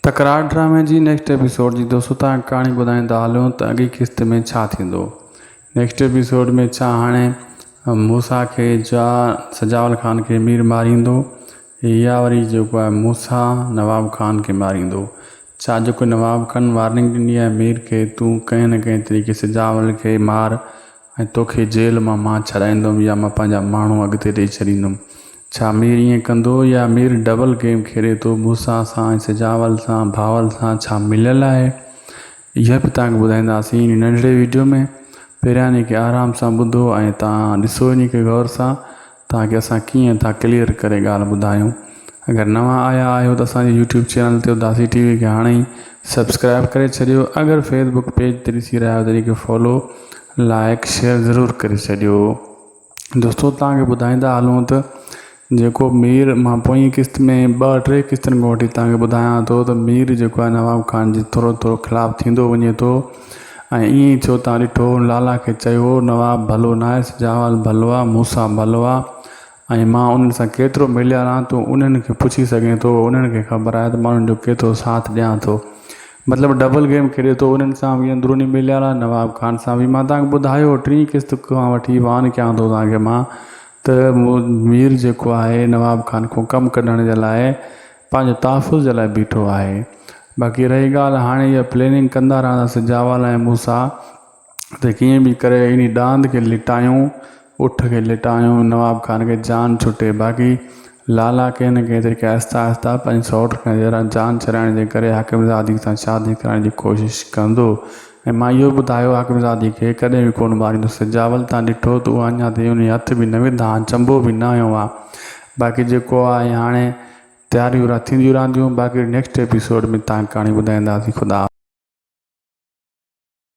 तकरार ड्रामे जी next episode जी दोस्तों तव्हां कहाणी ॿुधाईंदा हलियूं त अॻी किस्त में छा थींदो। नेक्स्ट एपिसोड में छा हाणे मूसा खे जा सजावल ख़ान खे मीर मारींदो या वरी जेको आहे मूसा नवाब ख़ान खे मारींदो। छा जेको नवाब ख़ान वार्निंग ॾिनी आहे मीर खे तूं कंहिं न कंहिं तरीक़े सजावल खे मार ऐं तोखे जेल मां छॾाईंदुमि या मां पंहिंजा माण्हू अॻिते ॾेई छॾींदुमि। छा मीर ईअं कंदो या मीर डबल गेम खेॾे थो मूसा सां ऐं सजावल सां भावल सां छा मिलियल आहे इहा बि तव्हांखे ॿुधाईंदासीं इन नंढड़े वीडियो में। पहिरियां इन खे आराम सां ॿुधो ऐं तव्हां ॾिसो इन खे गौर सां तव्हांखे असां कीअं था क्लियर करे ॻाल्हि ॿुधायूं। अगरि नवां आया आहियो त असांजे यूट्यूब चैनल ते उदासी टीवी खे हाणे ई सब्सक्राइब करे छॾियो। अगरि फेसबुक पेज ते ॾिसी रहिया आहियो त इन खे फॉलो लाइक शेयर ज़रूरु करे छॾियो। दोस्तों तव्हांखे ॿुधाईंदा हलूं त जेको मीर मां पोइ किस्त में 2-3 किस्तनि खां वठी तव्हांखे ॿुधायां थो त मीर जेको आहे नवाब ख़ान जी थोरो ख़िलाफ़ु थींदो वञे थो ऐं ईअं ई थियो तव्हां ॾिठो लाला खे चयो नवाब भलो न आहे सजावल भलो आहे मूसा भलो आहे ऐं मां उन्हनि सां केतिरो मिलियल आहियां तूं उन्हनि खे पुछी सघे थो उन्हनि खे ख़बर आहे त मां उन्हनि जो केतिरो साथ ॾियां थो। मतिलबु डबल गेम खेॾे थो उन्हनि सां बि अंदरूनी मिलियल आहे नवाब ख़ान सां बि। मां तव्हांखे ॿुधायो 3 किस्त खां वठी वान कयां थो तव्हांखे मां त मीर जेको आहे नवाब ख़ान खां कमु कढण जे लाइ पंहिंजो तहफ़ुज़ जे लाइ बीठो आहे। बाक़ी रही ॻाल्हि हाणे इहा प्लैनिंग कंदा रहंदासीं सजावल ऐं मूसा त कीअं बि करे इन डांद खे लिटायूं उठ खे लिटायूं नवाब ख़ान खे जान छुटे। बाक़ी लाला कंहिं न कंहिं तरीक़े आहिस्ता आहिस्ता पंहिंजे सौट खे जरा जान छॾाइण जे करे हाकिमज़ादी सां शादी करण जी कोशिशि कंदो। ऐं मां इहो ॿुधायो हाकिमज़ादी खे कॾहिं बि कोन मारींदो। सजावल तव्हां ॾिठो त उहा अञा ताईं उन हथ बि न विधा चंबो बि न आयो आहे। बाक़ी जेको आहे हाणे तयारियूं थींदियूं रहंदियूं। बाक़ी नेक्स्ट एपिसोड में तव्हां कहाणी ॿुधाईंदासीं। ख़ुदा।